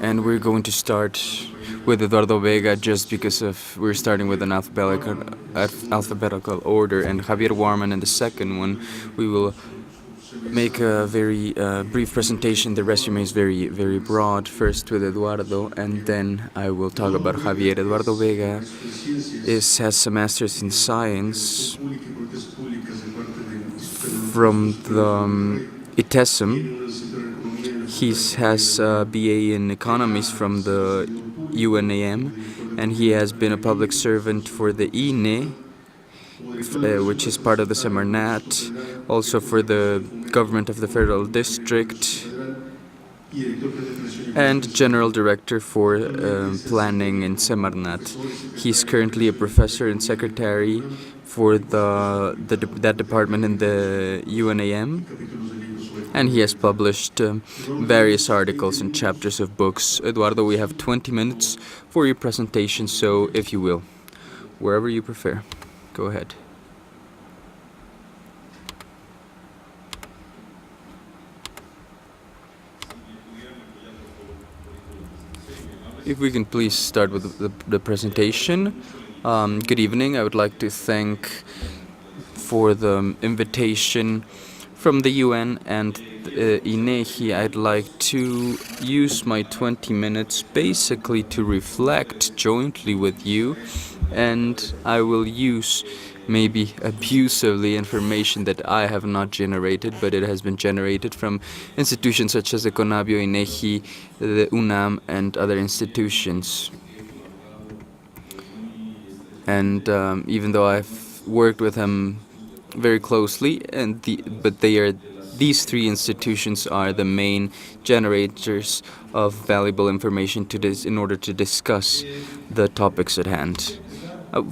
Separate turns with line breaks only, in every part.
And we're going to start with Eduardo Vega just because we're starting with an alphabetical order, and Javier Warman in the second one. We will make a very brief presentation. The resume is very, very broad. First with Eduardo, and then I will talk about Javier. Eduardo Vega has a master's in science from the ITESM. He has a BA in economics from the UNAM, and he has been a public servant for the INE, which is part of the Semarnat, also for the government of the Federal District, and General Director for Planning in Semarnat. He's currently a professor and secretary for that department in the UNAM, and he has published various articles and chapters of books. Eduardo, we have 20 minutes for your presentation, so if you will, wherever you prefer, go ahead. If we can please start with the presentation. Good evening. I would like to thank for the invitation from the UN and INEGI. I'd like to use my 20 minutes basically to reflect jointly with you, and I will use maybe abusively information that I have not generated, but it has been generated from institutions such as Econabio, INEGI, the UNAM, and other institutions. And even though I've worked with them very closely, but these three institutions are the main generators of valuable information in order to discuss the topics at hand.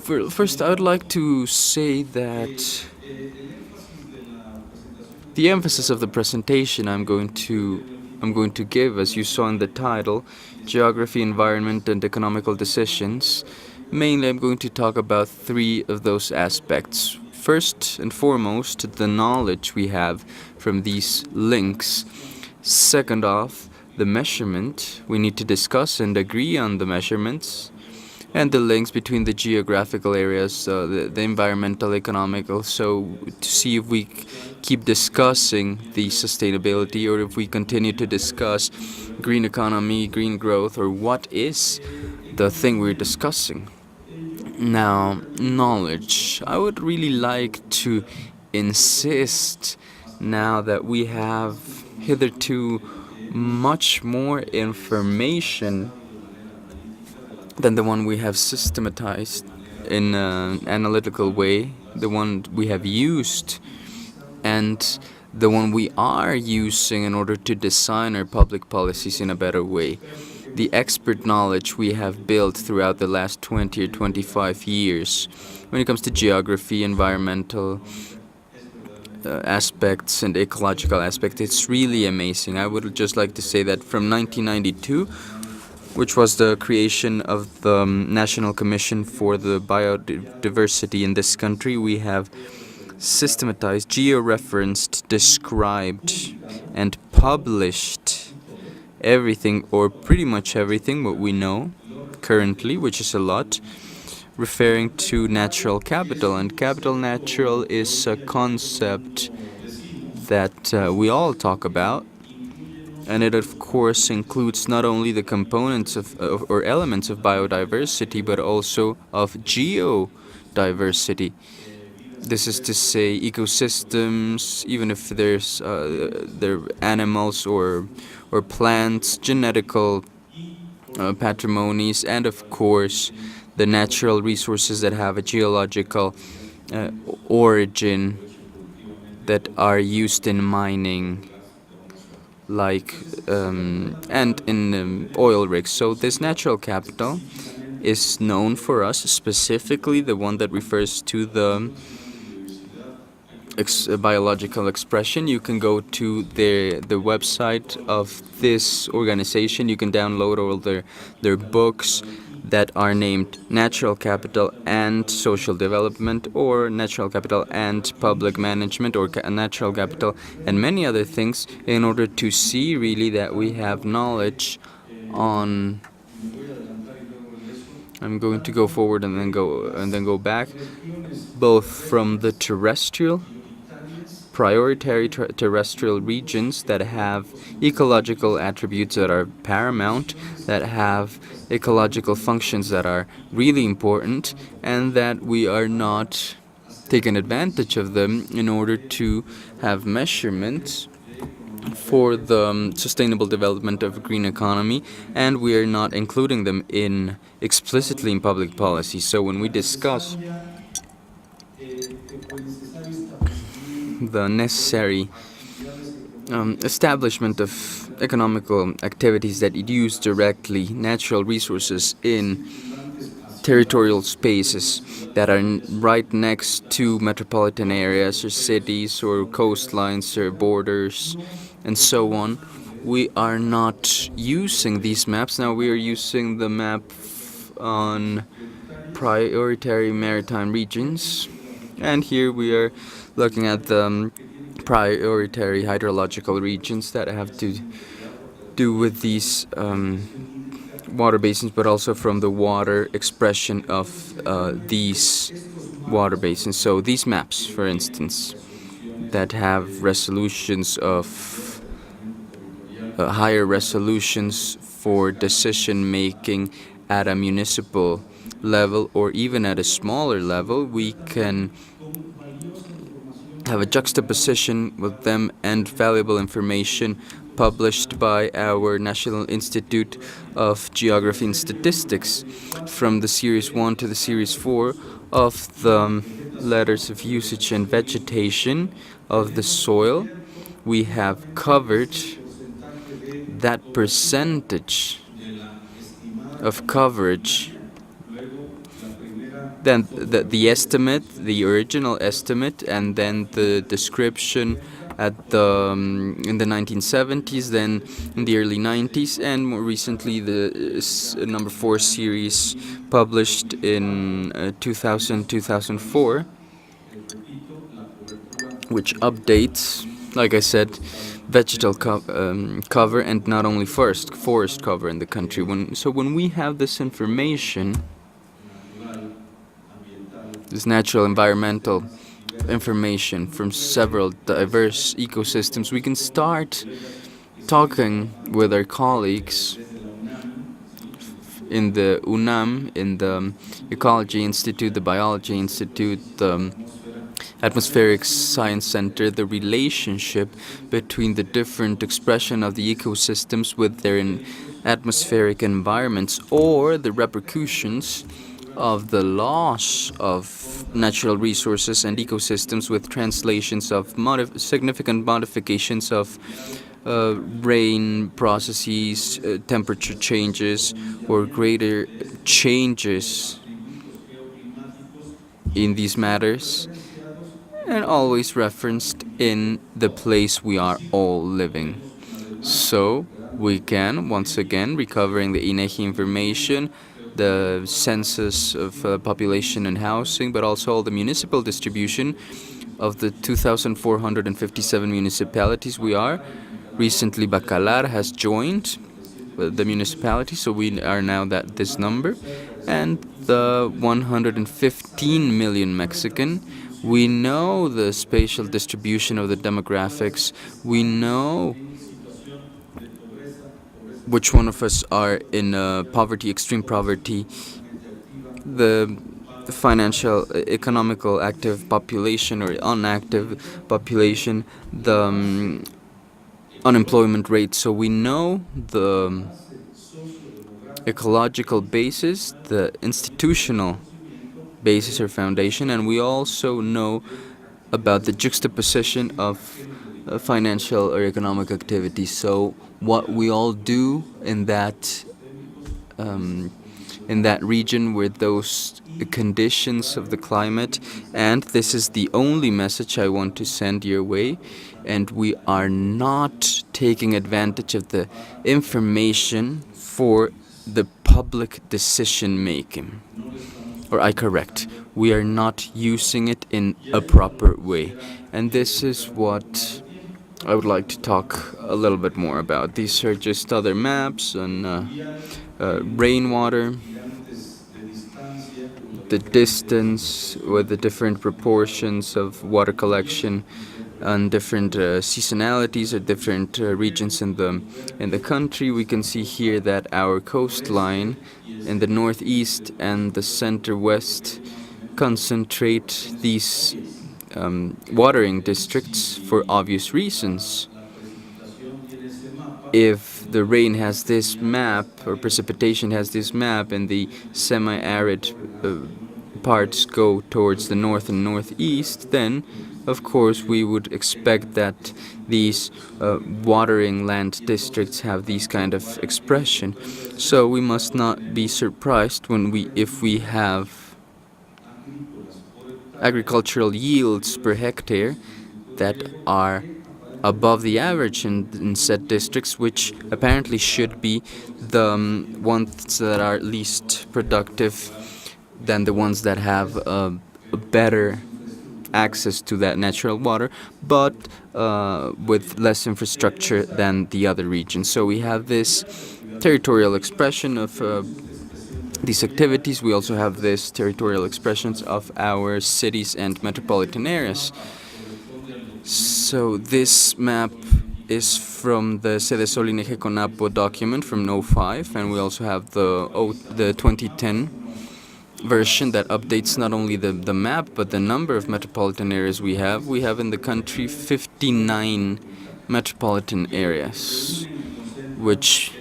First, I would like to say that the emphasis of the presentation I'm going to give, as you saw in the title, Geography, Environment, and Economical Decisions. Mainly, I'm going to talk about three of those aspects. First and foremost, the knowledge we have from these links. Second off, the measurement. We need to discuss and agree on the measurements and the links between the geographical areas, the environmental, economical, so to see if we keep discussing the sustainability or if we continue to discuss green economy, green growth, or what is the thing we're discussing. Now, knowledge. I would really like to insist now that we have hitherto much more information than the one we have systematized in an analytical way, the one we have used, and the one we are using in order to design our public policies in a better way. The expert knowledge we have built throughout the last 20 or 25 years when it comes to geography, environmental aspects, and ecological aspects, it's really amazing. I would just like to say that from 1992, which was the creation of the National Commission for the Biodiversity in this country, we have systematized, georeferenced, described, and published everything, or pretty much everything, what we know currently, which is a lot, referring to natural capital. And capital natural is a concept that we all talk about, and it of course includes not only the components or elements of biodiversity, but also of geodiversity. This is to say ecosystems, even if they're animals or plants, genetical patrimonies, and of course the natural resources that have a geological origin that are used in mining, like and in oil rigs. So this natural capital is known for us, specifically the one that refers to the biological expression. You can go to the website of this organization. You can download all their books that are named Natural Capital and Social Development, or Natural Capital and Public Management, or Natural Capital and many other things, in order to see really that we have knowledge on. I'm going to go forward and then go back, both from the terrestrial, priority terrestrial regions that have ecological attributes that are paramount, that have ecological functions that are really important, and that we are not taking advantage of them in order to have measurements for the sustainable development of a green economy, and we are not including them explicitly in public policy. So when we discuss the necessary establishment of economical activities that use directly natural resources in territorial spaces that are right next to metropolitan areas or cities or coastlines or borders and so on, we are not using these maps. Now we are using the map on priority maritime regions, and here we are looking at the priority hydrological regions that have to do with these water basins, but also from the water expression of these water basins. So these maps, for instance, that have resolutions of higher resolutions for decision making at a municipal level or even at a smaller level, we can have a juxtaposition with them and valuable information published by our National Institute of Geography and Statistics from the Series 1 to the Series 4 of the letters of usage and vegetation of the soil. We have covered that percentage of coverage, then the estimate, the original estimate, and then the description at the in the 1970s, then in the early 90s, and more recently the number 4 series published in 2000-2004, which updates, like I said, vegetal cover and not only forest cover in the country. When we have this information, this natural environmental information from several diverse ecosystems, we can start talking with our colleagues in the UNAM, in the Ecology Institute, the Biology Institute, the Atmospheric Science Center, the relationship between the different expression of the ecosystems with their atmospheric environments, or the repercussions of the loss of natural resources and ecosystems with translations of significant modifications of rain processes, temperature changes, or greater changes in these matters, and always referenced in the place we are all living. So we can, once again, recovering the INEGI information, the census of population and housing, but also all the municipal distribution of the 2,457 municipalities we are. Recently, Bacalar has joined the municipality, so we are now this number. And the 115 million Mexican, we know the spatial distribution of the demographics. We know which one of us are in poverty, extreme poverty, the financial, economical active population or inactive population, the unemployment rate. So we know the ecological basis, the institutional basis or foundation, and we also know about the juxtaposition of financial or economic activity. So what we all do in that region with those conditions of the climate, and this is the only message I want to send your way, and we are not taking advantage of the information for the public decision making. Or I correct, we are not using it in a proper way. And this is what I would like to talk a little bit more about. These are just other maps on rainwater, the distance with the different proportions of water collection on different seasonalities or different regions in the country. We can see here that our coastline in the northeast and the center west concentrate these watering districts for obvious reasons. If the rain has this map or precipitation has this map and the semi-arid parts go towards the north and northeast, then of course we would expect that these watering land districts have these kind of expression. So we must not be surprised if we have agricultural yields per hectare that are above the average in said districts, which apparently should be the ones that are least productive than the ones that have a better access to that natural water, but with less infrastructure than the other regions. So we have this territorial expression of these activities. We also have this territorial expressions of our cities and metropolitan areas. So this map is from the Sede Sol Inege Conapo document from 05, and we also have the 2010 version that updates not only the map but the number of metropolitan areas we have. We have in the country 59 metropolitan areas, which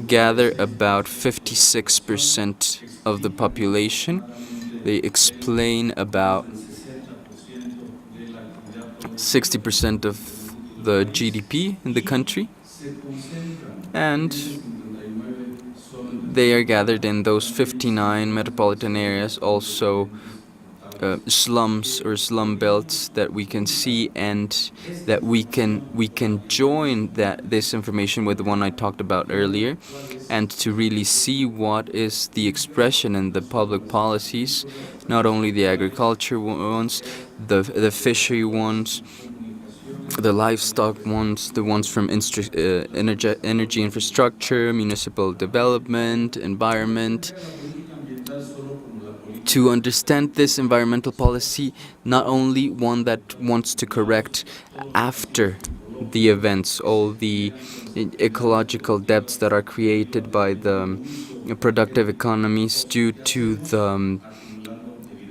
gather about 56% of the population. They explain about 60% of the GDP in the country, and they are gathered in those 59 metropolitan areas, also slums or slum belts that we can see, and that we can join this information with the one I talked about earlier, and to really see what is the expression in the public policies, not only the agriculture ones, the fishery ones, the livestock ones, the ones from energy infrastructure, municipal development, environment. To understand this environmental policy, not only one that wants to correct after the events all the ecological debts that are created by the productive economies due to the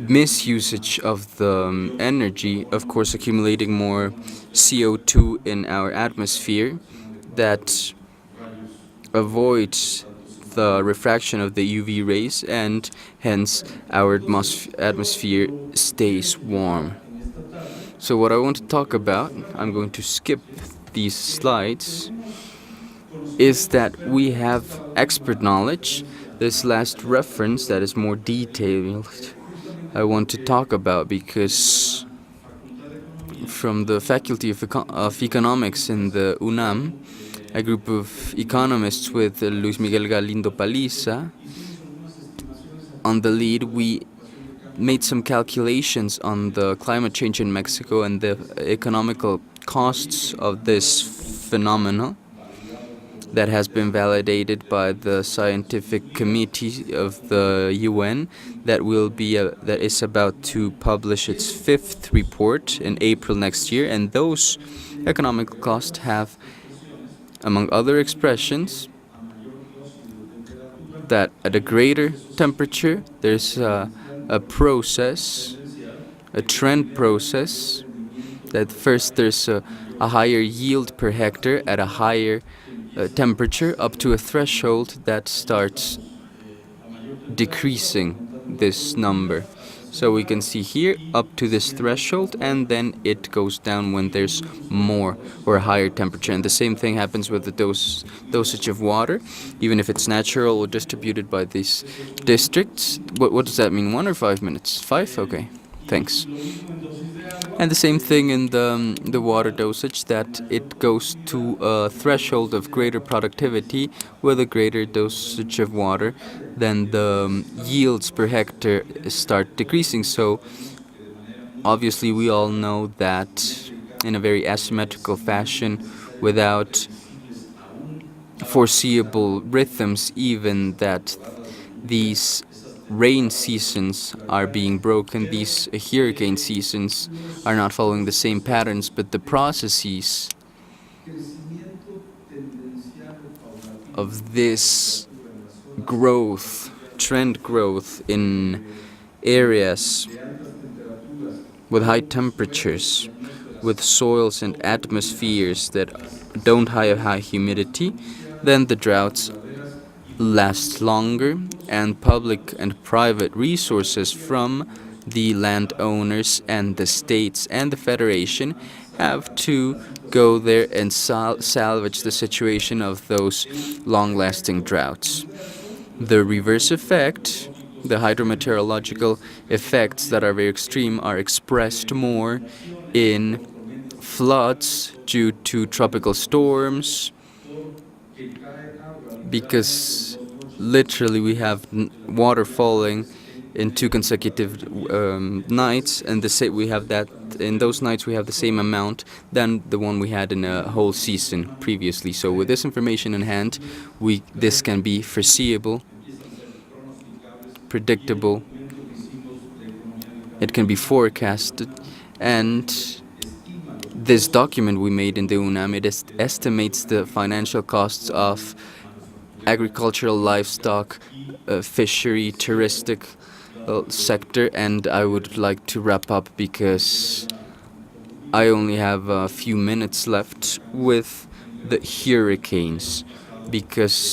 misusage of the energy, of course accumulating more CO2 in our atmosphere that avoids the refraction of the UV rays, and hence our atmosphere stays warm. So what I want to talk about, I'm going to skip these slides, is that we have expert knowledge. This last reference that is more detailed I want to talk about, because from the Faculty of Economics in the UNAM, a group of economists with Luis Miguel Galindo Paliza on the lead, we made some calculations on the climate change in Mexico and the economical costs of this phenomenon that has been validated by the scientific committee of the UN that is about to publish its 5th report in April next year. And those economic costs have, among other expressions, that at a greater temperature there's a process, a trend process, that first there's a higher yield per hectare at a higher temperature up to a threshold that starts decreasing this number. So we can see here up to this threshold, and then it goes down when there's more or a higher temperature. And the same thing happens with the dosage of water, even if it's natural or distributed by these districts. What does that mean, 1 or 5 minutes? 5? Okay, thanks. And the same thing in the water dosage, that it goes to a threshold of greater productivity with a greater dosage of water, then the yields per hectare start decreasing. So obviously we all know that in a very asymmetrical fashion without foreseeable rhythms, even that these rain seasons are being broken, these hurricane seasons are not following the same patterns, but the processes of this growth, trend growth in areas with high temperatures, with soils and atmospheres that don't have high humidity, then the droughts last longer, and public and private resources from the landowners and the states and the federation have to go there and salvage the situation of those long-lasting droughts. The reverse effect, the hydrometeorological effects that are very extreme, are expressed more in floods due to tropical storms, because literally we have water falling in 2 consecutive nights, and we have that in those nights we have the same amount than the one we had in a whole season previously. So with this information in hand, this can be foreseeable, predictable, it can be forecasted, and this document we made in the UNAM, it estimates the financial costs of agricultural, livestock, fishery, touristic sector, and I would like to wrap up because I only have a few minutes left with the hurricanes,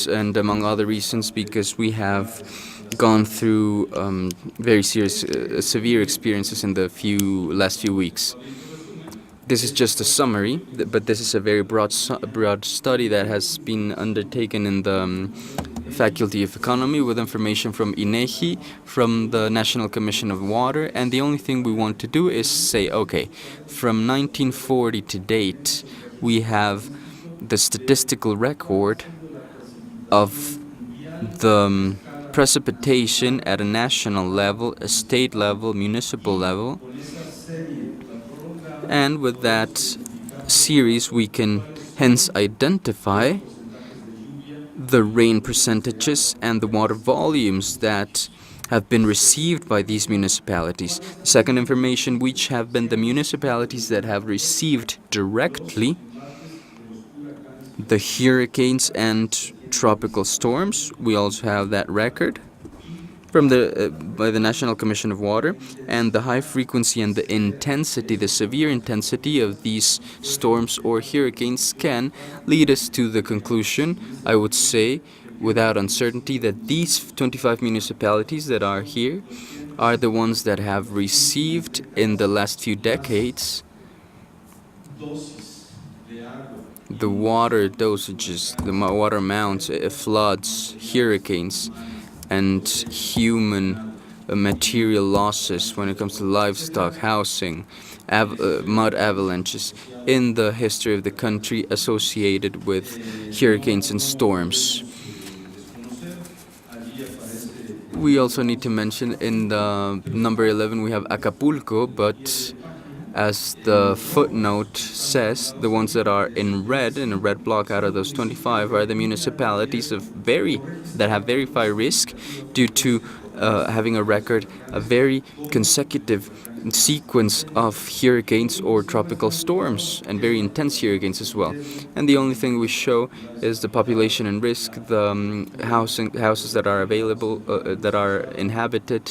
and among other reasons, because we have gone through very serious, severe experiences in the last few weeks. This is just a summary, but this is a very broad study that has been undertaken in the Faculty of Economy with information from INEGI, from the National Commission of Water, and the only thing we want to do is say, okay, from 1940 to date, we have the statistical record of the precipitation at a national level, a state level, municipal level. And with that series, we can hence identify the rain percentages and the water volumes that have been received by these municipalities. The second information, which have been the municipalities that have received directly the hurricanes and tropical storms. We also have that record from by the National Commission of Water, and the high frequency and the intensity, the severe intensity of these storms or hurricanes can lead us to the conclusion, I would say, without uncertainty, that these 25 municipalities that are here are the ones that have received in the last few decades the water dosages, the water amounts, floods, hurricanes, and human material losses when it comes to livestock, housing, mud avalanches in the history of the country associated with hurricanes and storms. We also need to mention in the number 11 we have Acapulco, but as the footnote says, the ones that are in a red block out of those 25 are the municipalities that have very high risk due to having a very consecutive sequence of hurricanes or tropical storms, and very intense hurricanes as well. And the only thing we show is the population and risk, the houses that are available, that are inhabited,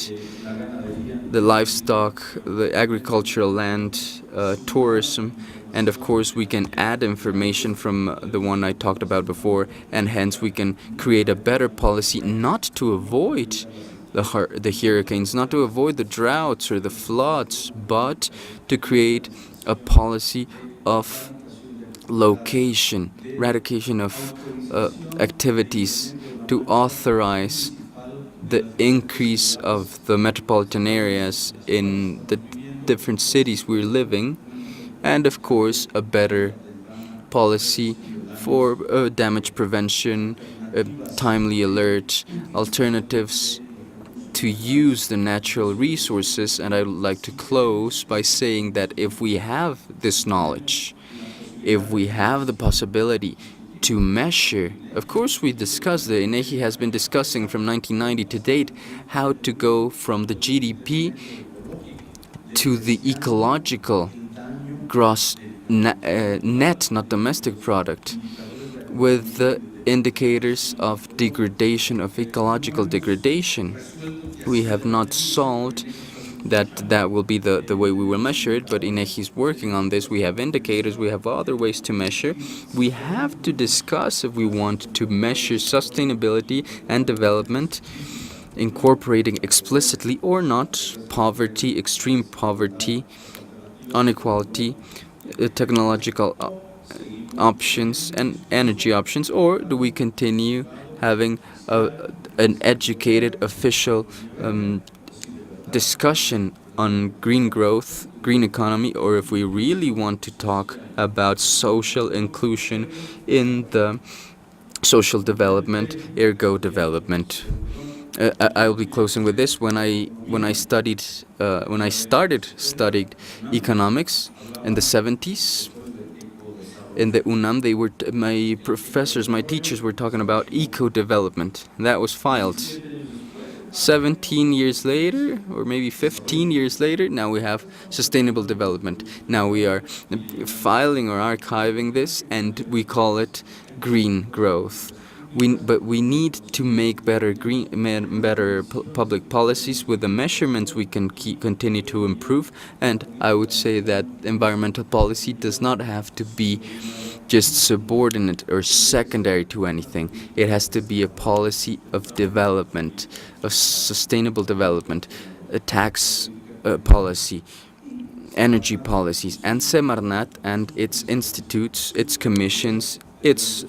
the livestock, the agricultural land, tourism, and of course we can add information from the one I talked about before, and hence we can create a better policy not to avoid the hurricanes, not to avoid the droughts or the floods, but to create a policy of eradication of activities, to authorize the increase of the metropolitan areas in the different cities we're living, and of course a better policy for damage prevention, timely alert, alternatives to use the natural resources, and I would like to close by saying that if we have this knowledge, if we have the possibility to measure, of course we discussed, the INEGI has been discussing from 1990 to date how to go from the GDP to the ecological gross net, not domestic product, with the indicators of degradation, of ecological degradation. We have not solved that will be the way we will measure it, but INEGI is working on this. We have indicators, we have other ways to measure. We have to discuss if we want to measure sustainability and development, incorporating explicitly or not poverty, extreme poverty, inequality, technological options and energy options, or do we continue having an educated official discussion on green growth, green economy, or if we really want to talk about social inclusion in the social development, ergo development. I will be closing with this. When I started studying economics in the 70s, in the UNAM, my professors, my teachers were talking about eco-development. That was filed. 17 years later, or maybe 15 years later, now we have sustainable development. Now we are filing or archiving this, and we call it green growth. But we need to make better public policies. With the measurements we can continue to improve, and I would say that environmental policy does not have to be just subordinate or secondary to anything. It has to be a policy of development, of sustainable development, a tax policy, energy policies, and Semarnat and its institutes, its commissions, its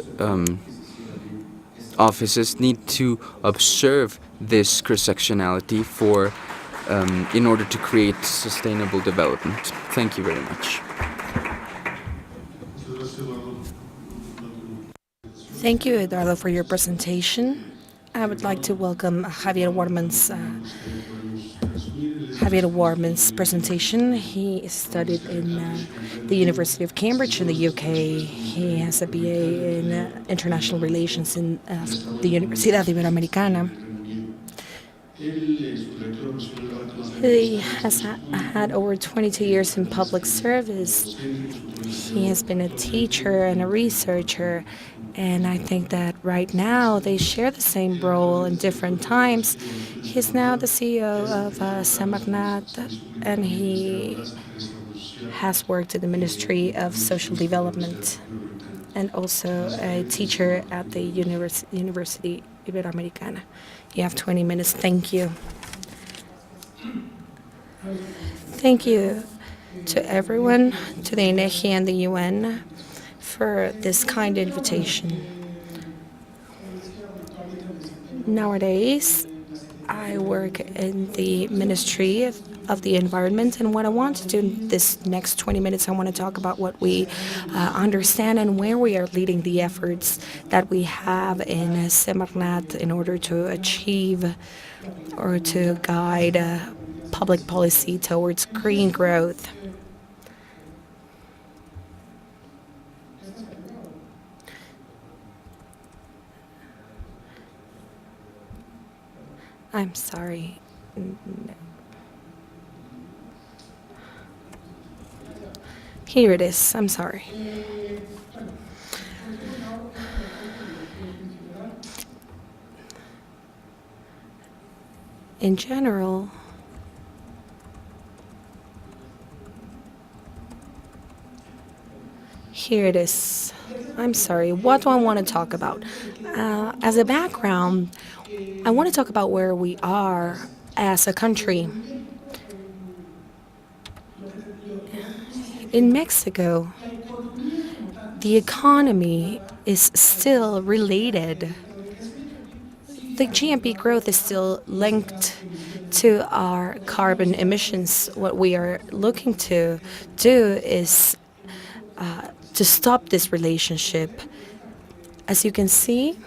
offices need to observe this cross-sectionality in order to create sustainable development. Thank you very much.
Thank you, Eduardo, for your presentation. I would like to welcome Javier Warman's presentation. He studied in the University of Cambridge in the UK. He has a BA in International Relations in the Universidad Iberoamericana. He has had over 22 years in public service. He has been a teacher and a researcher, and I think that right now they share the same role in different times. He's now the CEO of Semarnat, and he has worked in the Ministry of Social Development and also a teacher at the University Iberoamericana. You have 20 minutes. Thank you. Thank you to everyone, to the INEGI and the UN for this kind invitation. Nowadays, I work in the Ministry of the Environment, and what I want to do in this next 20 minutes, I want to talk about what we understand and where we are leading the efforts that we have in Semarnat in order to achieve or to guide public policy towards green growth. I'm sorry. No. Here it is. I'm sorry. In general, here it is. I'm sorry. What do I want to talk about? As a background, I want to talk about where we are as a country. In Mexico, the economy is still related. The GNP growth is still linked to our carbon emissions. What we are looking to do is to stop this relationship. As you can see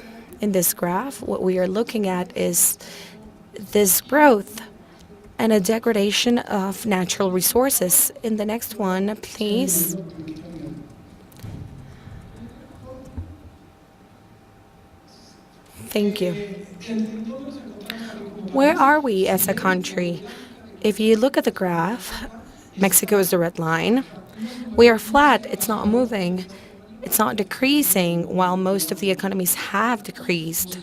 in this graph, what we are looking at is this growth and a degradation of natural resources. In the next one, please. Thank you. Where are we as a country? If you look at the graph, Mexico is the red line. We are flat. It's not moving. It's not decreasing, while most of the economies have decreased.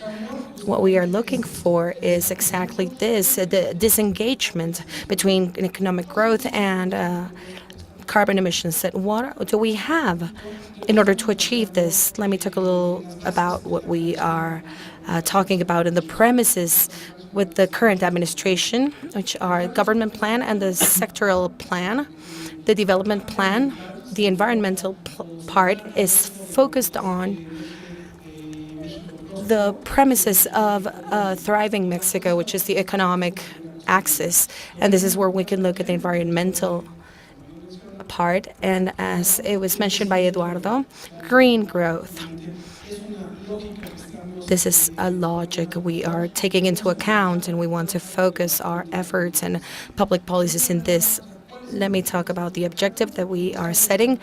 What we are looking for is exactly this, the disengagement between economic growth and carbon emissions. What do we have in order to achieve this? Let me talk a little about what we are talking about in the premises with the current administration, which are government plan and the sectoral plan. The development plan, the environmental part, is focused on the premises of thriving Mexico, which is the economic axis. And this is where we can look at the environmental part. And as it was mentioned by Eduardo, green growth. This is a logic we are taking into account, and we want to focus our efforts and public policies in this. Let me talk about the objective that we are setting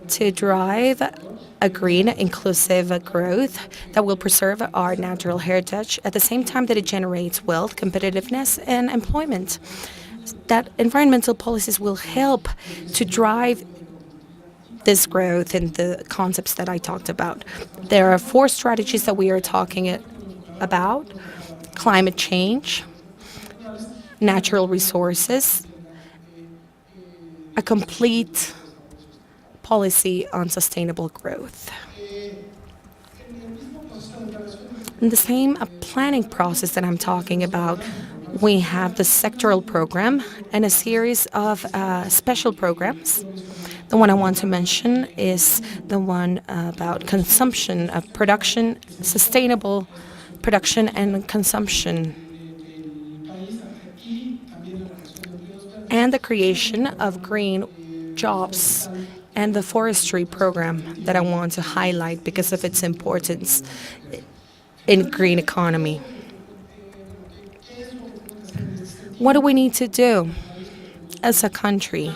to drive a green, inclusive growth that will preserve our natural heritage at the same time that it generates wealth, competitiveness, and employment. That environmental policies will help to drive this growth and the concepts that I talked about. There are 4 strategies that we are talking about: climate change, natural resources, a complete policy on sustainable growth. In the same planning process that I'm talking about, we have the sectoral program and a series of special programs. The one I want to mention is the one about consumption of production, sustainable production and consumption, and the creation of green jobs, and the forestry program that I want to highlight because of its importance in green economy. What do we need to do as a country?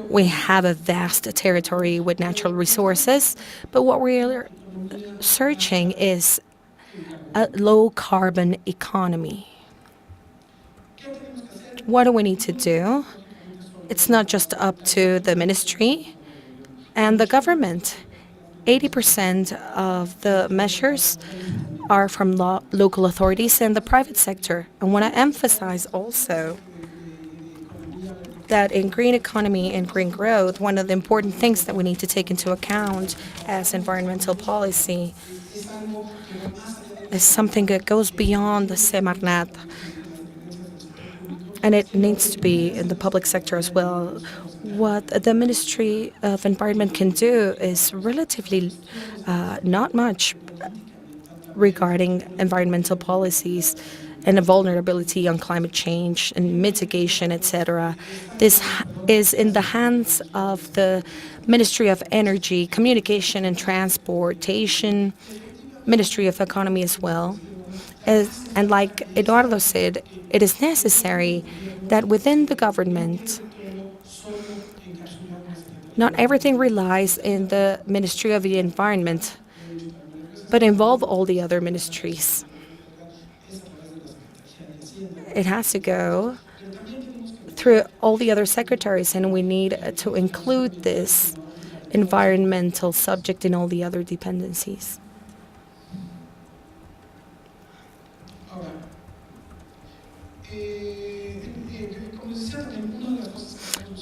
We have a vast territory with natural resources, but what we're searching is a low-carbon economy. What do we need to do? It's not just up to the ministry and the government. 80% of the measures are from local authorities and the private sector. I want to emphasize also that in green economy and green growth, one of the important things that we need to take into account as environmental policy is something that goes beyond the Semarnat, and it needs to be in the public sector as well. What the Ministry of Environment can do is relatively not much regarding environmental policies and a vulnerability on climate change and mitigation, etc. This is in the hands of the Ministry of Energy, Communication and Transportation, Ministry of Economy as well. And like Eduardo said, it is necessary that within the government, not everything relies in the Ministry of the Environment, but involve all the other ministries. It has to go through all the other secretaries, and we need to include this environmental subject in all the other dependencies.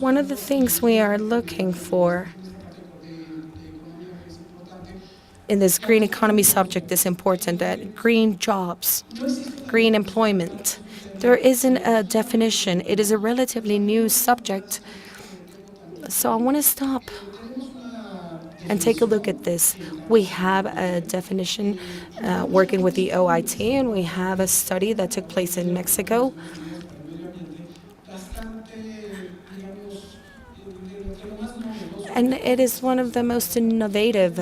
One of the things we are looking for in this green economy subject is important, that green jobs, green employment. There isn't a definition. It is a relatively new subject. So I want to stop and take a look at this. We have a definition working with the OIT, and we have a study that took place in Mexico. And it is one of the most innovative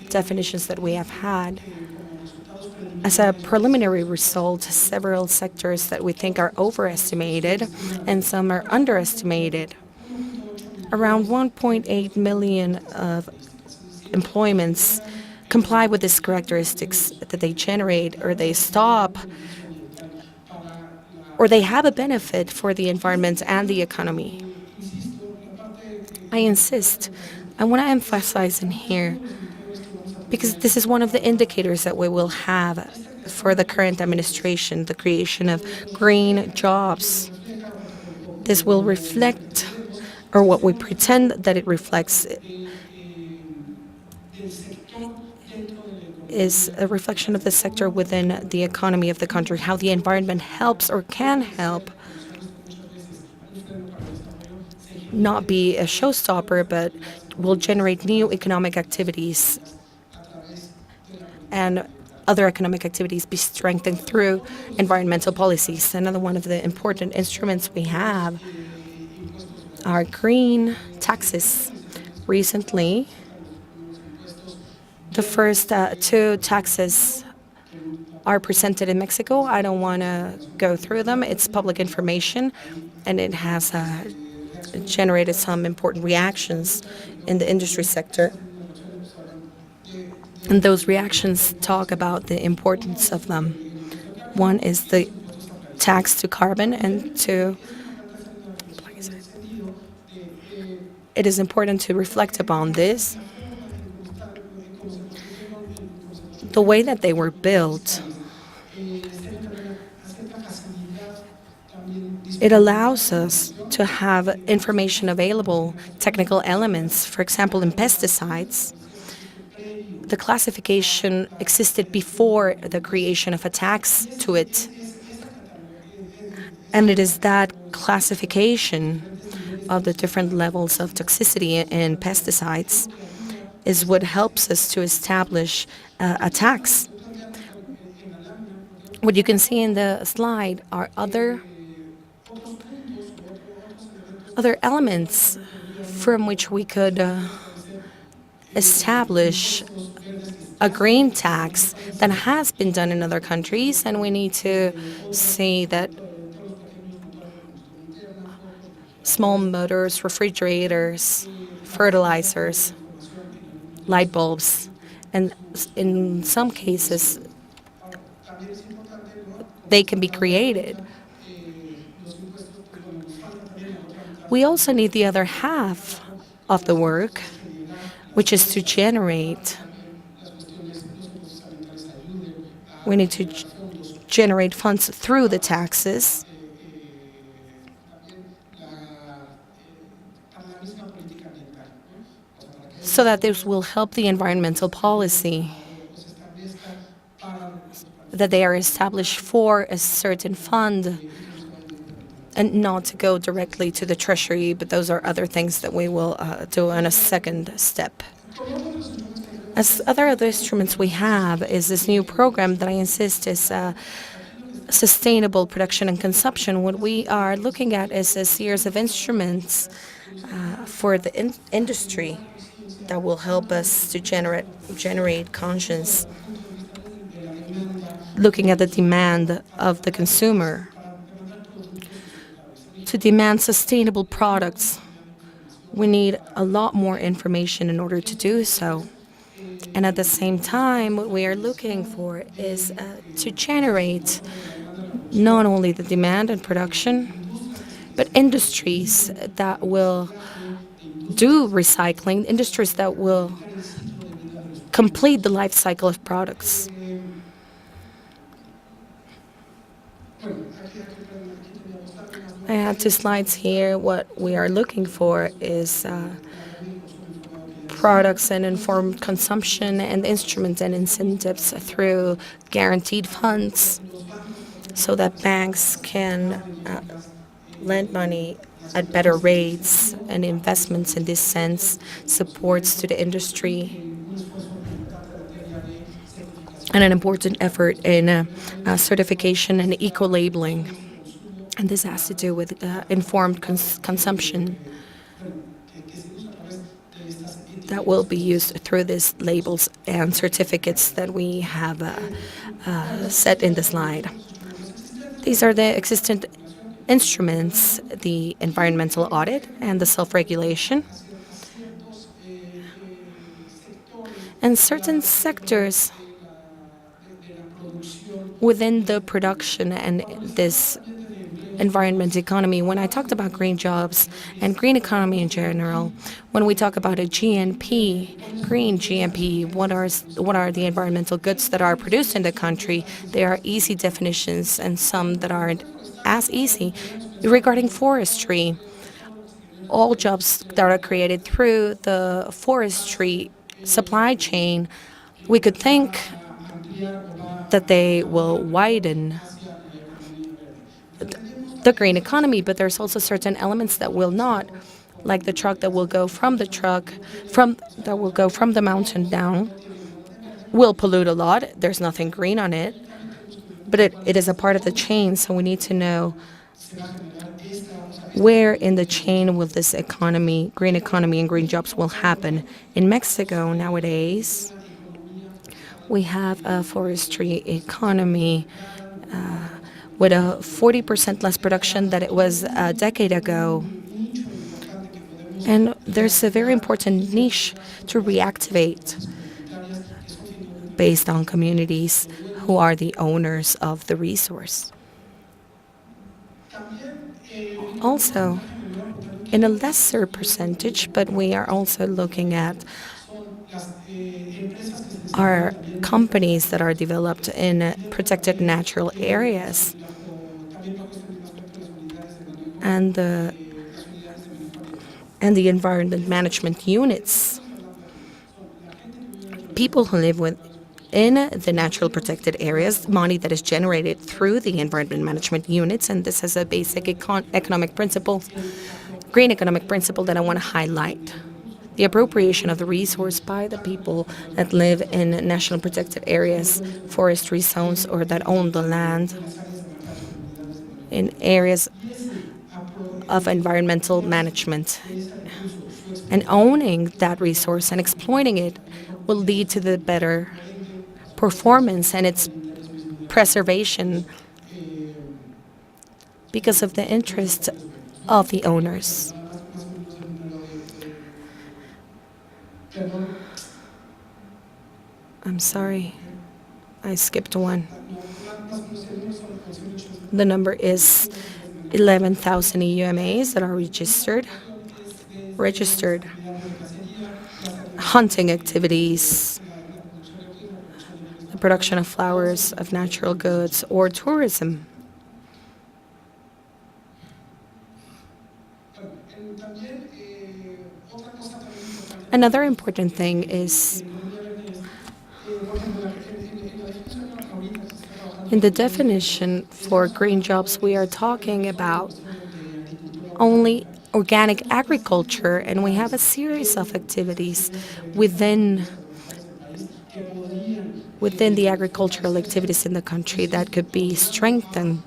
definitions that we have had. As a preliminary result, several sectors that we think are overestimated and some are underestimated. Around 1.8 million of employments comply with these characteristics, that they generate or they stop or they have a benefit for the environment and the economy. I insist, I want to emphasize in here, because this is one of the indicators that we will have for the current administration, the creation of green jobs. This will reflect, or what we pretend that it reflects, is a reflection of the sector within the economy of the country, how the environment helps or can help not be a showstopper, but will generate new economic activities and other economic activities be strengthened through environmental policies. Another one of the important instruments we have are green taxes. Recently, the first two taxes are presented in Mexico. I don't want to go through them. It's public information, and it has generated some important reactions in the industry sector. And those reactions talk about the importance of them. One is the tax to carbon, and two, it is important to reflect upon this. The way that they were built, it allows us to have information available, technical elements. For example, in pesticides, the classification existed before the creation of a tax to it. And it is that classification of the different levels of toxicity in pesticides is what helps us to establish a tax. What you can see in the slide are other elements from which we could establish a green tax that has been done in other countries, and we need to see that small motors, refrigerators, fertilizers, light bulbs, and in some cases they can be created. We also need the other half of the work, which is to generate. We need to generate funds through the taxes. So that this will help the environmental policy, that they are established for a certain fund and not to go directly to the Treasury, but those are other things that we will do in a second step. As other instruments we have is this new program that I insist is sustainable production and consumption. What we are looking at is a series of instruments for the industry that will help us to generate conscience, looking at the demand of the consumer. To demand sustainable products, we need a lot more information in order to do so. And at the same time, what we are looking for is to generate not only the demand and production, but industries that will do recycling, industries that will complete the life cycle of products. I have two slides here. What we are looking for is products and informed consumption and instruments and incentives through guaranteed funds so that banks can lend money at better rates, and investments in this sense, supports to the industry, and an important effort in certification and eco-labeling. And this has to do with informed consumption. that will be used through these labels and certificates that we have set in the slide. These are the existing instruments, the environmental audit and the self-regulation. And certain sectors within the production and this environment economy. When I talked about green jobs and green economy in general, when we talk about a GNP, green GNP, what are the environmental goods that are produced in the country? There are easy definitions and some that aren't as easy. Regarding forestry, all jobs that are created through the forestry supply chain, we could think that they will widen the green economy, but there's also certain elements that will not, like the truck that will go from the mountain down, will pollute a lot. There's nothing green on it, but it is a part of the chain, so we need to know where in the chain will this economy, green economy and green jobs will happen. In Mexico nowadays, we have a forestry economy with a 40% less production than it was a decade ago. And there's a very important niche to reactivate based on communities who are the owners of the resource. Also, in a lesser percentage, but we are also looking at are companies that are developed in protected natural areas and the environment management units. People who live within the natural protected areas, money that is generated through the environment management units, and this is a basic economic principle, green economic principle that I want to highlight. The appropriation of the resource by the people that live in national protected areas, forestry zones, or that own the land in areas of environmental management. And owning that resource and exploiting it will lead to the better performance and its preservation because of the interest of the owners. I'm sorry, I skipped one. The number is 11,000 EUMAs that are registered. Hunting activities, the production of flowers, of natural goods, or tourism. Another important thing is in the definition for green jobs, we are talking about only organic agriculture, and we have a series of activities within the agricultural activities in the country that could be strengthened.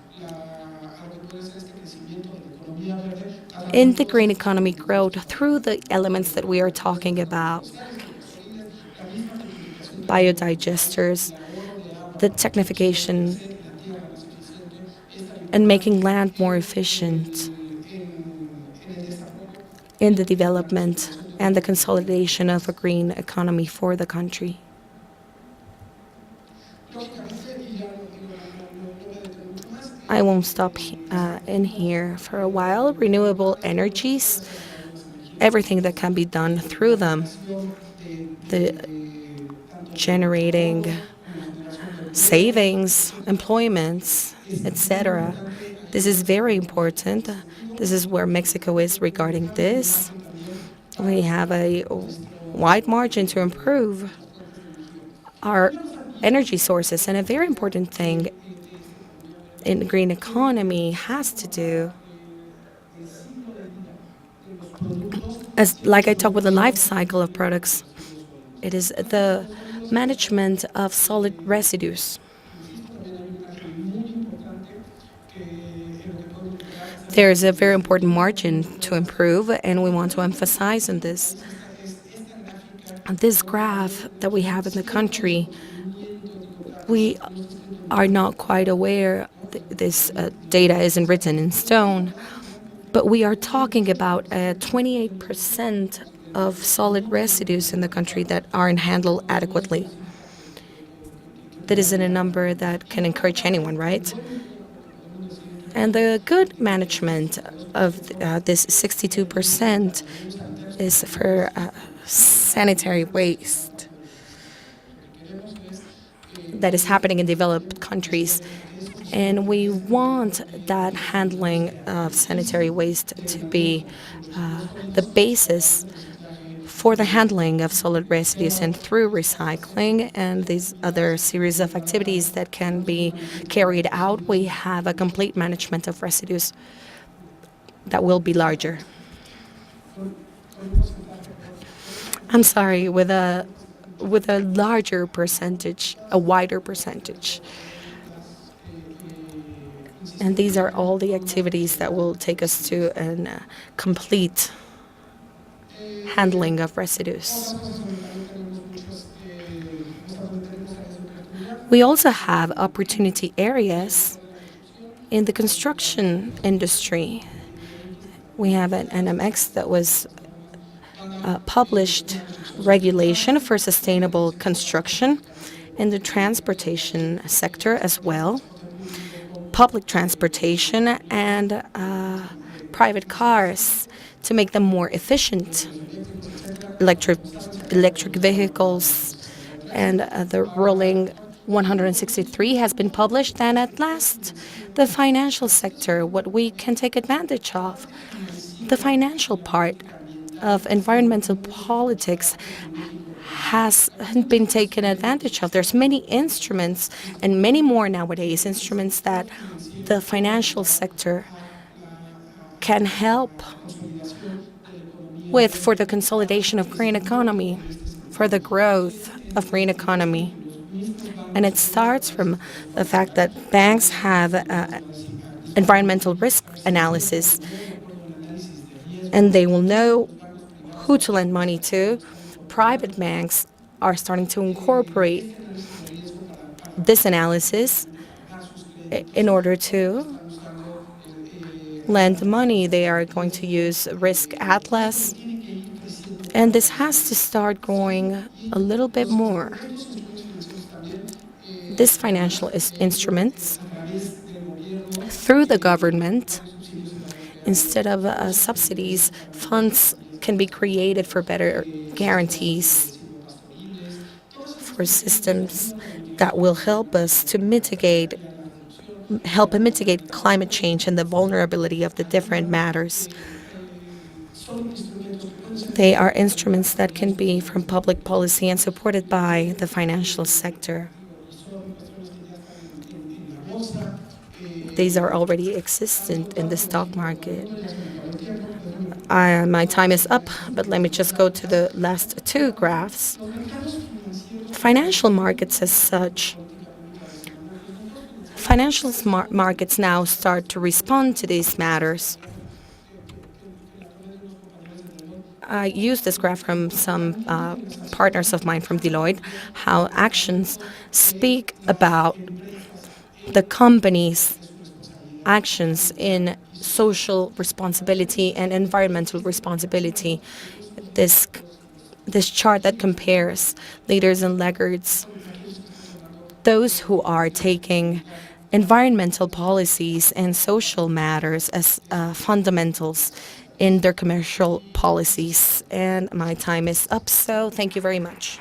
In the green economy growth through the elements that we are talking about, biodigesters, the technification, and making land more efficient in the development and the consolidation of a green economy for the country. I won't stop in here for a while. Renewable energies, everything that can be done through them, the generating savings, employments, etc. This is very important. This is where Mexico is regarding this. We have a wide margin to improve our energy sources, and a very important thing in the green economy has to do, like I talked with the life cycle of products, it is the management of solid residues. There is a very important margin to improve, and we want to emphasize on this. This graph that we have in the country, we are not quite aware this data isn't written in stone, but we are talking about 28% of solid residues in the country that aren't handled adequately. That isn't a number that can encourage anyone, right? And the good management of this 62% is for sanitary waste that is happening in developed countries. And we want that handling of sanitary waste to be the basis for the handling of solid residues, and through recycling and these other series of activities that can be carried out, we have a complete management of residues that will be larger. I'm sorry, with a larger percentage, a wider percentage. And these are all the activities that will take us to a complete handling of residues. We also have opportunity areas in the construction industry. We have an NMX that was published regulation for sustainable construction in the transportation sector as well, public transportation and private cars to make them more efficient, electric vehicles, and the ruling 163 has been published. And at last, the financial sector, what we can take advantage of. The financial part of environmental politics has been taken advantage of. There's many instruments, and many more nowadays, instruments that the financial sector can help with for the consolidation of green economy, for the growth of green economy. And it starts from the fact that banks have environmental risk analysis, and they will know who to lend money to. Private banks are starting to incorporate this analysis in order to lend money. They are going to use Risk Atlas, and this has to start growing a little bit more. This financial instruments through the government, instead of subsidies, funds can be created for better guarantees, for systems that will help us to mitigate climate change and the vulnerability of the different matters. They are instruments that can be from public policy and supported by the financial sector. These are already existent in the stock market. My time is up, but let me just go to the last two graphs. Financial markets as such. Financial markets now start to respond to these matters. I used this graph from some partners of mine from Deloitte, how actions speak about the company's actions in social responsibility and environmental responsibility. This chart that compares leaders and laggards, those who are taking environmental policies and social matters as fundamentals in their commercial policies. And my time is up, so thank you very much.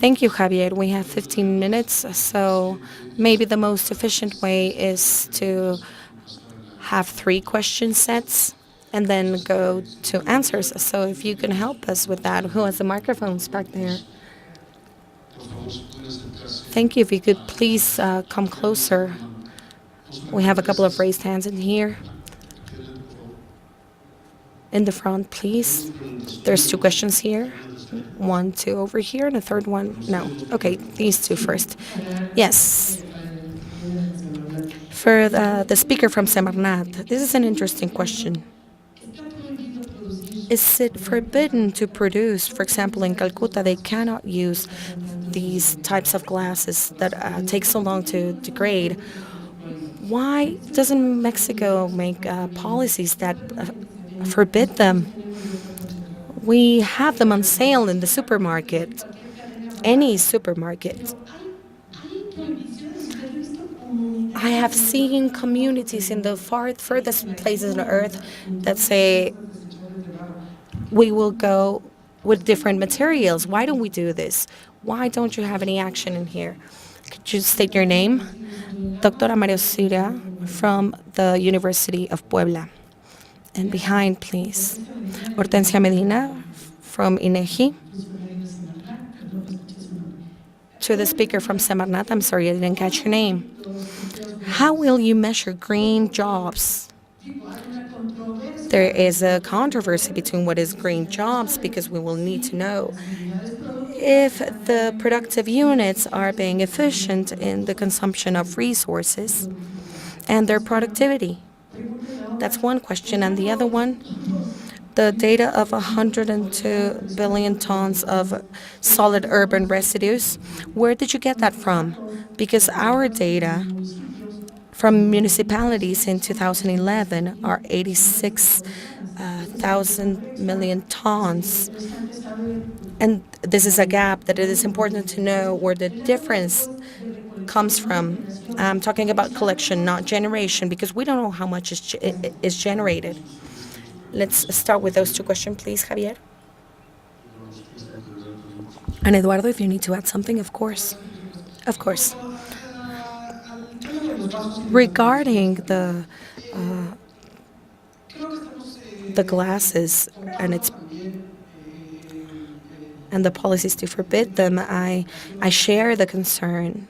Thank you, Javier. We have 15 minutes, so maybe the most efficient way is to have 3 question sets and then go to answers. So if you can help us with that, who has the microphones back there? Thank you. If you could please come closer. We have a couple of raised hands in here. In the front, please. There's 2 questions here. 1, 2 over here, and a third one. No. Okay, these 2 first. Yes. For the speaker from Semarnat, this is an interesting question. Is it forbidden to produce, for example, in Calcutta, they cannot use these types of glasses that take so long to degrade? Why doesn't Mexico make policies that forbid them? We have them on sale in the supermarket, any supermarket. I have seen communities in the furthest places on earth that say we will go with different materials. Why don't we do this? Why don't you have any action in here? Could you state your name? Doctora María Auxilia from the University of Puebla. And behind, please. Hortensia Medina from INEGI. To the speaker from Semarnat, I'm sorry, I didn't catch your name. How will you measure green jobs? There is a controversy between what is green jobs because we will need to know if the productive units are being efficient in the consumption of resources and their productivity. That's one question. And the other one, the data of 102 billion tons of solid urban residues, where did you get that from? Because our data from municipalities in 2011 are 86,000 million tons. And this is a gap that it is important to know where the difference comes from. I'm talking about collection, not generation, because we don't know how much is generated. Let's start with those two questions, please, Javier. And Eduardo, if you need to add something, of course. Of course. Regarding the glasses and the policies to forbid them, I share the concern.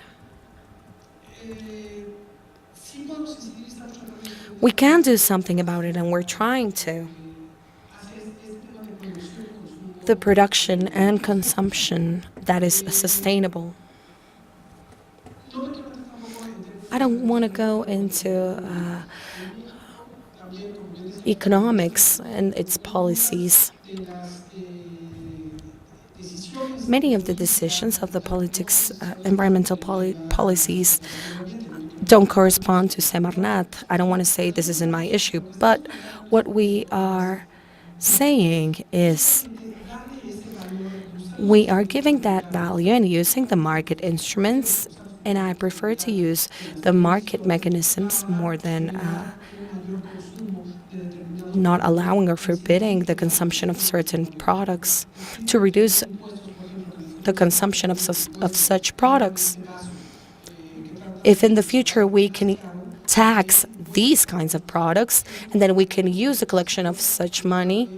We can do something about it, and we're trying to. The production and consumption that is sustainable. I don't want to go into economics and its policies. Many of the decisions of the environmental policies don't correspond to Semarnat. I don't want to say this isn't my issue, but what we are saying is we are giving that value and using the market instruments, and I prefer to use the market mechanisms more than not allowing or forbidding the consumption of certain products to reduce the consumption of such products. If in the future we can tax these kinds of products, and then we can use a collection of such money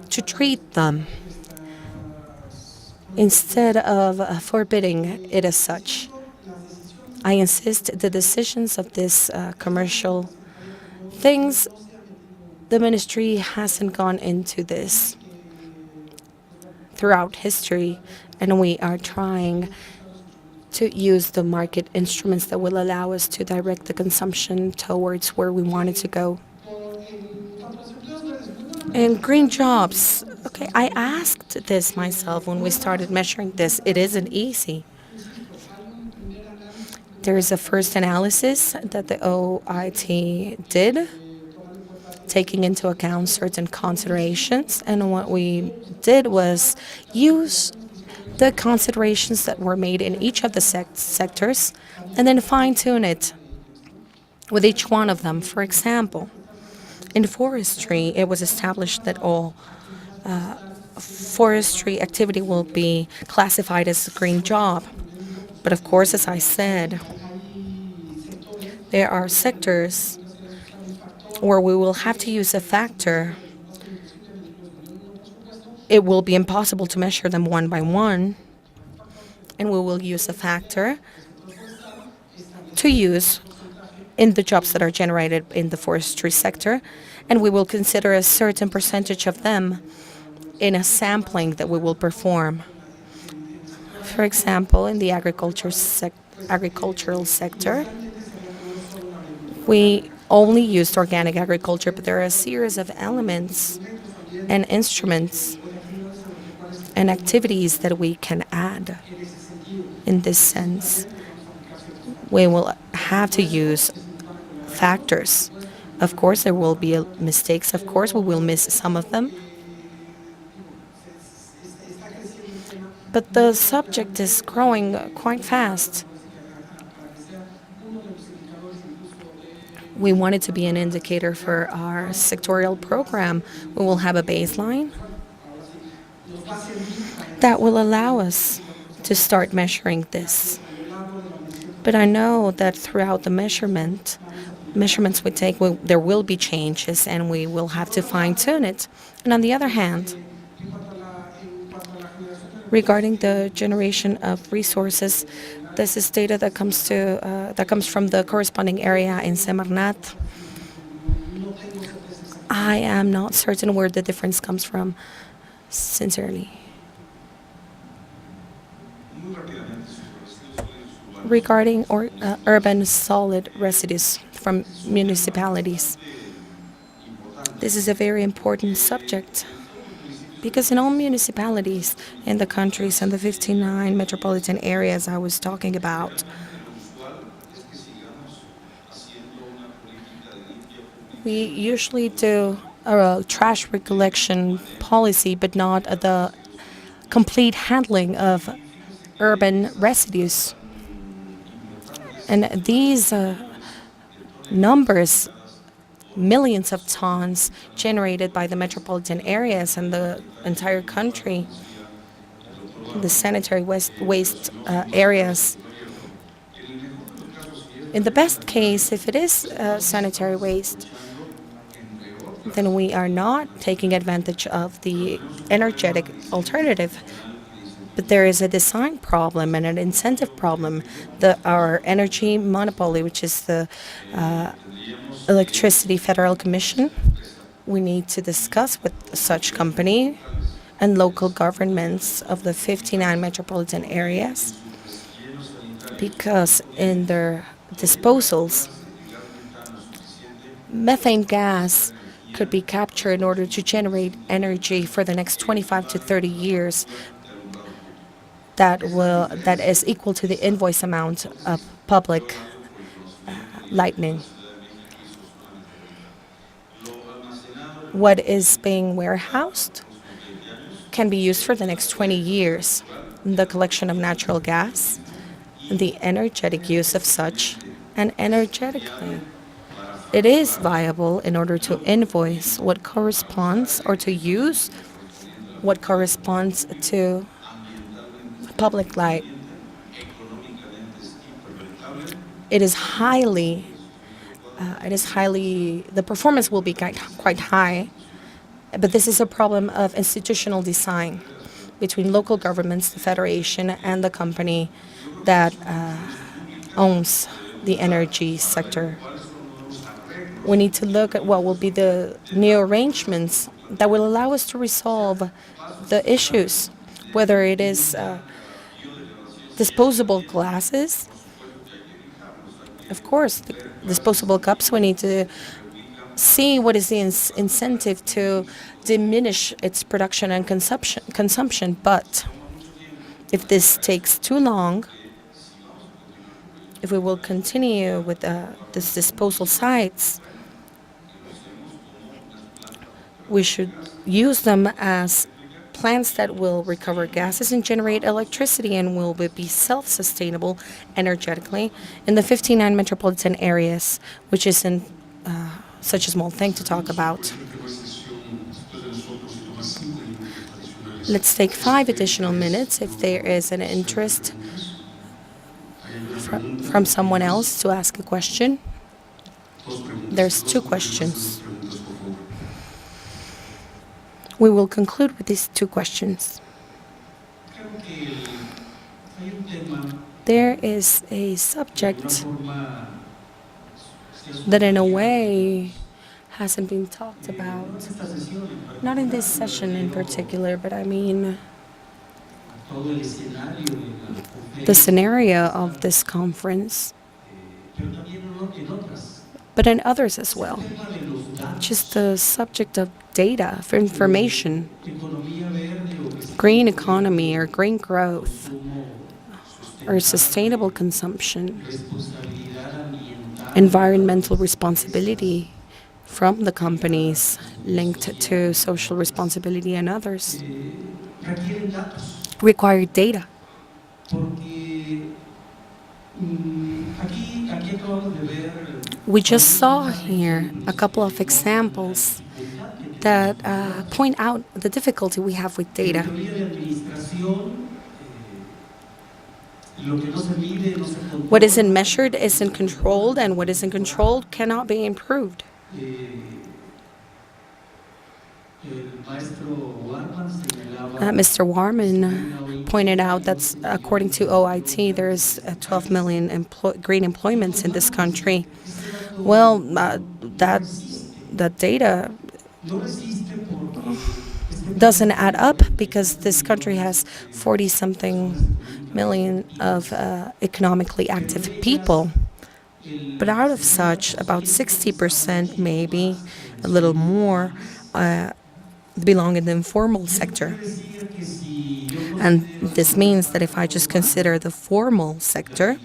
to treat them instead of forbidding it as such. I insist the decisions of this commercial things, the ministry hasn't gone into this throughout history, and we are trying to use the market instruments that will allow us to direct the consumption towards where we want it to go. And green jobs, okay, I asked this myself when we started measuring this. It isn't easy. There is a first analysis that the OIT did, taking into account certain considerations, and what we did was use the considerations that were made in each of the sectors and then fine-tune it with each one of them. For example, in forestry, it was established that all forestry activity will be classified as a green job. But of course, as I said, there are sectors where we will have to use a factor. It will be impossible to measure them one by one, and we will use a factor to use in the jobs that are generated in the forestry sector, and we will consider a certain percentage of them in a sampling that we will perform. For example, in the agricultural sector, We only used organic agriculture, but there are a series of elements and instruments and activities that we can add. In this sense, we will have to use factors. Of course, there will be mistakes. Of course, we will miss some of them. But the subject is growing quite fast. We want it to be an indicator for our sectorial program. We will have a baseline that will allow us to start measuring this. But I know that throughout the measurements we take, there will be changes and we will have to fine-tune it. And on the other hand, regarding the generation of resources, this is data that comes from the corresponding area in Semarnat. I am not certain where the difference comes from, sincerely. Regarding urban solid residues from municipalities, this is a very important subject because in all municipalities in the countries and the 59 metropolitan areas I was talking about, we usually do a trash recollection policy, but not the complete handling of urban residues. And these numbers, millions of tons generated by the metropolitan areas and the entire country, the sanitary waste areas. In the best case, if it is sanitary waste, then we are not taking advantage of the energetic alternative. But there is a design problem and an incentive problem. Our energy monopoly, which is the Electricity Federal Commission, we need to discuss with such company and local governments of the 59 metropolitan areas, because in their disposals, methane gas could be captured in order to generate energy for the next 25 to 30 years that is equal to the invoice amount of public lighting. What is being warehoused can be used for the next 20 years. The collection of natural gas, the energetic use of such, and energetically, it is viable in order to invoice what corresponds or to use what corresponds to public light. The performance will be quite high, but this is a problem of institutional design between local governments, the federation, and the company that owns the energy sector. We need to look at what will be the new arrangements that will allow us to resolve the issues, whether it is disposable glasses. Of course, the disposable cups, we need to see what is the incentive to diminish its production and consumption. But if this takes too long, if we will continue with these disposal sites, we should use them as plants that will recover gases and generate electricity and will be self-sustainable energetically in the 59 metropolitan areas, which isn't such a small thing to talk about. Let's take 5 additional minutes if there is an interest from someone else to ask a question. There's 2 questions. We will conclude with these 2 questions. There is a subject that in a way hasn't been talked about, not in this session in particular, but I mean the scenario of this conference, but in others as well. Just the subject of data, for information, green economy or green growth, or sustainable consumption, environmental responsibility from the companies linked to social responsibility and others require data. We just saw here a couple of examples that point out the difficulty we have with data. What isn't measured isn't controlled, and what isn't controlled cannot be improved. Mr. Warman pointed out that according to OIT, there's 12 million green employments in this country. Well, that data doesn't add up because this country has 40-something million of economically active people. But out of such, about 60%, maybe a little more, belong in the informal sector. And this means that if I just consider the formal sector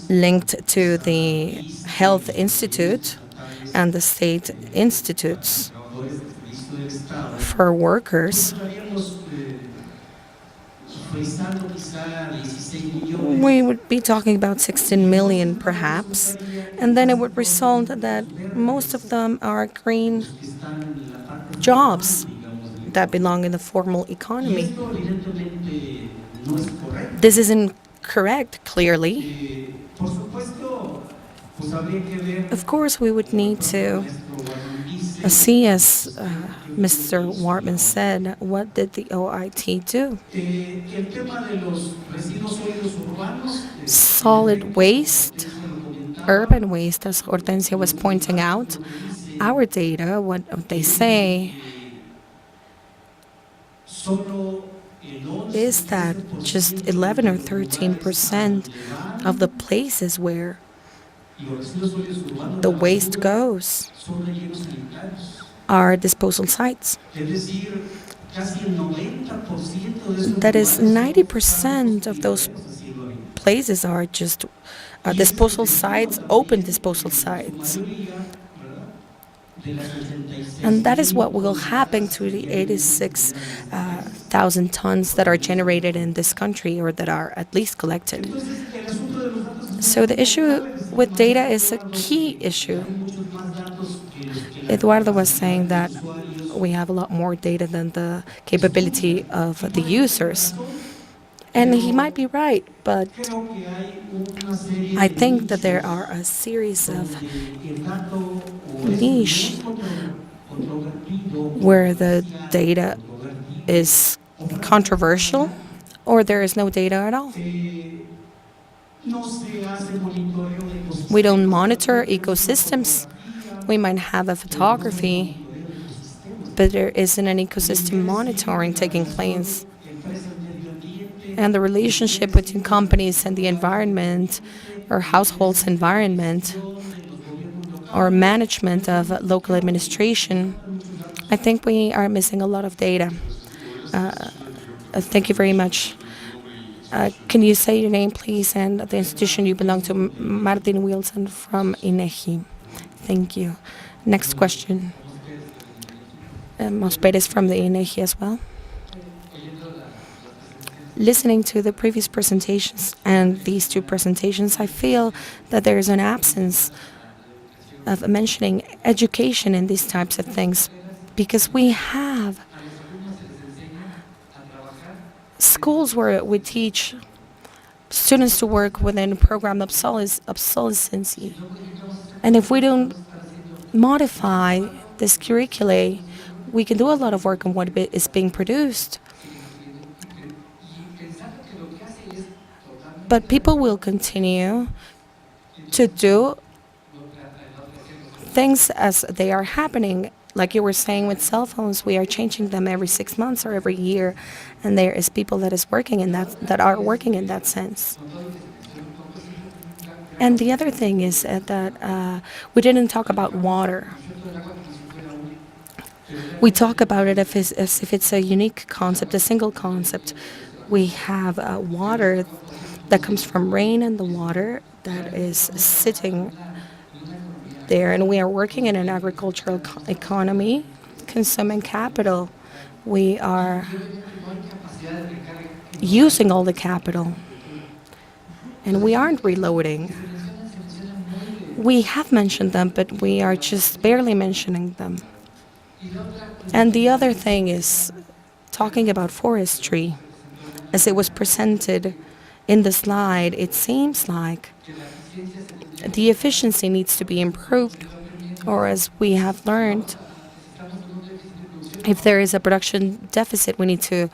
linked to the health institute and the state institutes for workers, we would be talking about 16 million perhaps, and then it would result that most of them are green jobs that belong in the formal economy. This isn't correct, clearly. Of course, we would need to see, as Mr. Warman said, what did the OIT do? Solid waste, urban waste, as Hortensia was pointing out, our data, what they say, is that just 11 or 13% of the places where the waste goes are disposal sites. That is, 90% of those places are just disposal sites, open disposal sites. And that is what will happen to the 86,000 tons that are generated in this country, or that are at least collected. So the issue with data is a key issue. Eduardo was saying that we have a lot more data than the capability of the users. And he might be right, but I think that there are a series of niche where the data is controversial or there is no data at all. We don't monitor ecosystems. We might have a photography, but there isn't an ecosystem monitoring taking place. And the relationship between companies and the environment, or households' environment, or management of local administration, I think we are missing a lot of data. Thank you very much. Can you say your name, please, and the institution you belong to? Martin Wilson from INEGI. Thank you. Next question. Mos Perez from the INEGI as well. Listening to the previous presentations and these two presentations, I feel that there is an absence of mentioning education in these types of things, because we have schools where we teach students to work within program obsolescence. And if we don't modify this curricula, we can do a lot of work on what is being produced. But people will continue to do things as they are happening. Like you were saying with cell phones, we are changing them every 6 months or every year, and there is people that are working in that sense. And the other thing is that we didn't talk about water. We talk about it as if it's a unique concept, a single concept. We have water that comes from rain and the water that is sitting there, and we are working in an agricultural economy, consuming capital. We are using all the capital, and we aren't reloading. We have mentioned them, but we are just barely mentioning them. And the other thing is talking about forestry. As it was presented in the slide, it seems like the efficiency needs to be improved, or as we have learned, if there is a production deficit, we need to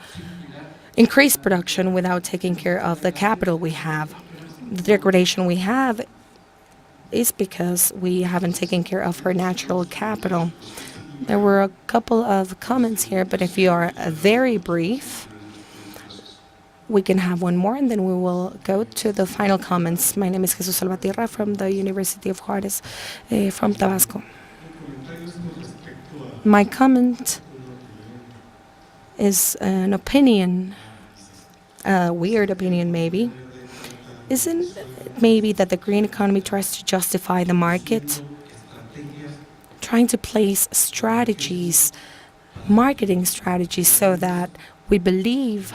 increase production without taking care of the capital we have. The degradation we have is because we haven't taken care of our natural capital. There were a couple of comments here, but if you are very brief, we can have one more, and then we will go to the final comments. My name is Jesus Salvatierra from the University of Juarez, from Tabasco. My comment is an opinion, a weird opinion maybe. Isn't it maybe that the green economy tries to justify the market, trying to place strategies, marketing strategies, so that we believe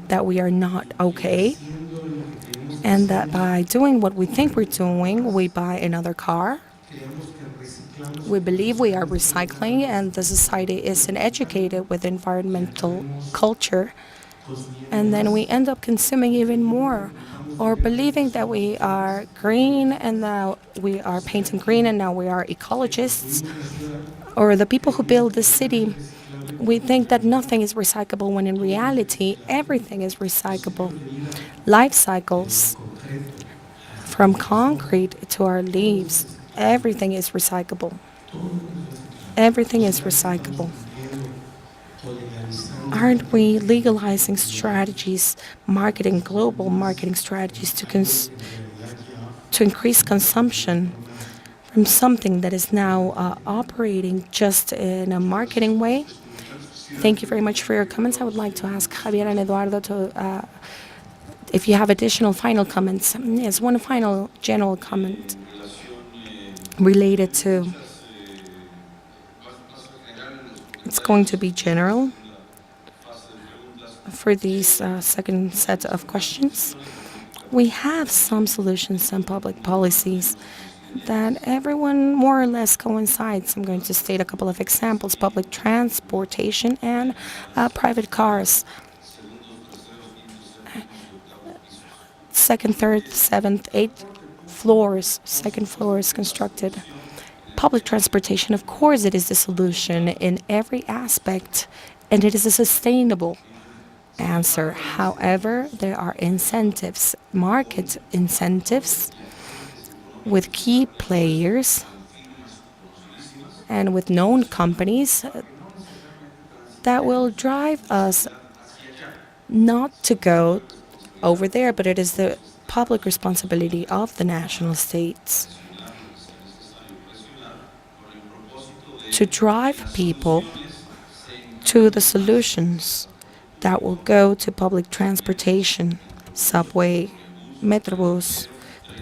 that we are not okay, and that by doing what we think we're doing, we buy another car. We believe we are recycling, and the society isn't educated with environmental culture, and then we end up consuming even more, or believing that we are green and now we are painting green and now we are ecologists, or the people who build the city. We think that nothing is recyclable, when in reality everything is recyclable. Life cycles, from concrete to our leaves, everything is recyclable. Everything is recyclable. Aren't we legalizing strategies, global marketing strategies to increase consumption from something that is now operating just in a marketing way? Thank you very much for your comments. I would like to ask Javier and Eduardo to, if you have additional final comments. Yes, one final general comment related to, it's going to be general for these second set of questions. We have some solutions and public policies that everyone more or less coincides. I'm going to state a couple of examples: public transportation and private cars. Second, third, seventh, eighth floors, second floors constructed. Public transportation, of course, it is the solution in every aspect, and it is a sustainable answer. However, there are incentives, market incentives, with key players and with known companies that will drive us not to go over there, but it is the public responsibility of the national states to drive people to the solutions that will go to public transportation, subway, metrobus,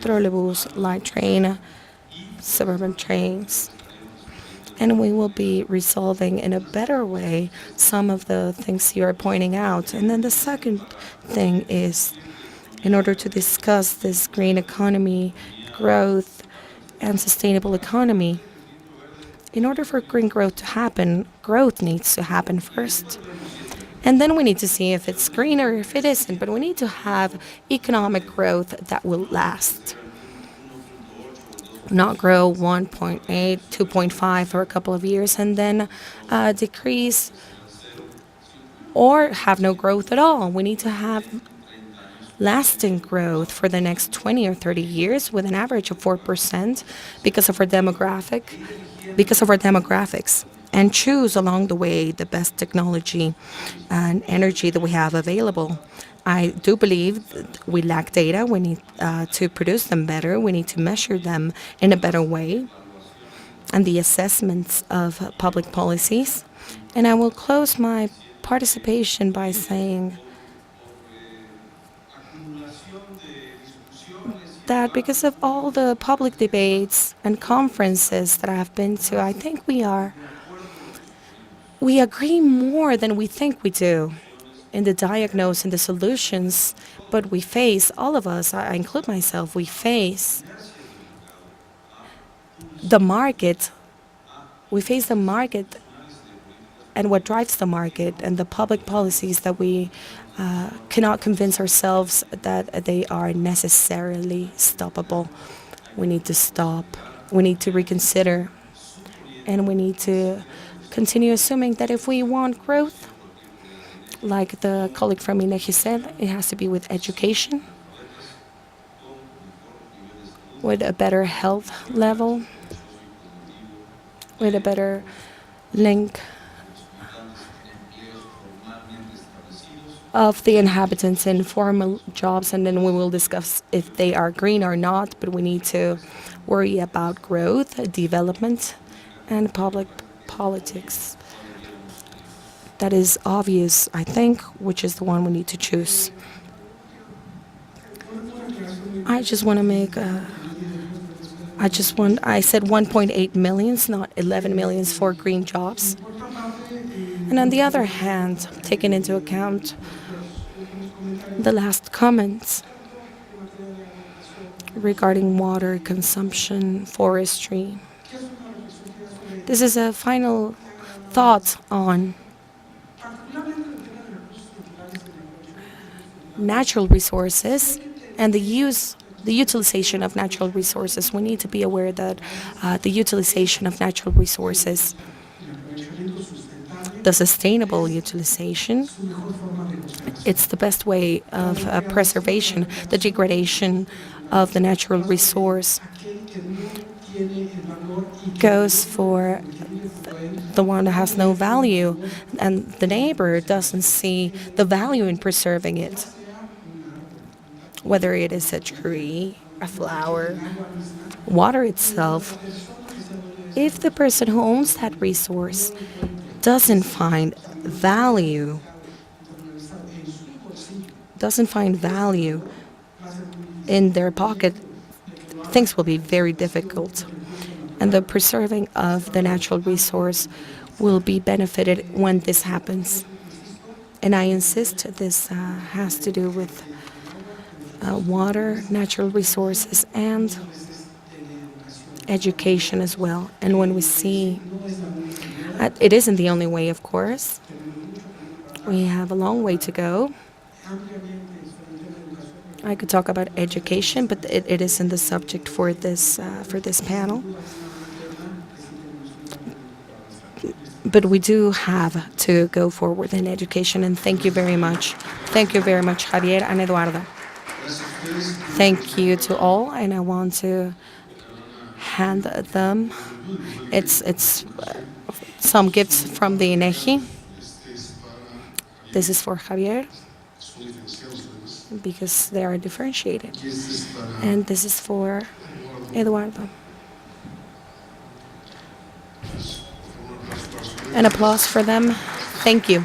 trolleybus, light train, suburban trains. And we will be resolving in a better way some of the things you are pointing out. And then the second thing is, in order to discuss this green economy, growth, and sustainable economy, in order for green growth to happen, growth needs to happen first. And then we need to see if it's green or if it isn't, but we need to have economic growth that will last. Not grow 1.8, 2.5 for a couple of years and then decrease or have no growth at all. We need to have lasting growth for the next 20 or 30 years with an average of 4% because of our demographics. and choose along the way the best technology and energy that we have available. I do believe that we lack data. We need to produce them better. We need to measure them in a better way, and the assessments of public policies. And I will close my participation by saying that because of all the public debates and conferences that I have been to, I think we agree more than we think we do in the diagnosis and the solutions, but we face, all of us, I include myself, we face the market. We face the market and what drives the market and the public policies that we cannot convince ourselves that they are necessarily stoppable. We need to stop. We need to reconsider. And we need to continue assuming that if we want growth, like the colleague from INEGI said, it has to be with education, with a better health level, with a better link of the inhabitants in formal jobs, and then we will discuss if they are green or not, but we need to worry about growth, development, and public politics. That is obvious, I think, which is the one we need to choose. I just want to make I said 1.8 millions, not 11 millions for green jobs. And on the other hand, taking into account the last comments regarding water consumption, forestry, this is a final thought on natural resources and the utilization of natural resources. We need to be aware that the utilization of natural resources, the sustainable utilization, it's the best way of preservation. The degradation of the natural resource goes for the one that has no value, and the neighbor doesn't see the value in preserving it. Whether it is a tree, a flower, water itself, if the person who owns that resource doesn't find value in their pocket, things will be very difficult. And the preserving of the natural resource will be benefited when this happens. And I insist this has to do with water, natural resources, and education as well. And when we see, it isn't the only way, of course. We have a long way to go. I could talk about education, but it isn't the subject for this panel. But we do have to go forward in education, and thank you very much. Thank you very much, Javier and Eduardo. Thank you to all, and I want to hand them. It's some gifts from the INEGI. This is for Javier, because they are differentiated. And this is for Eduardo. An applause for them. Thank you.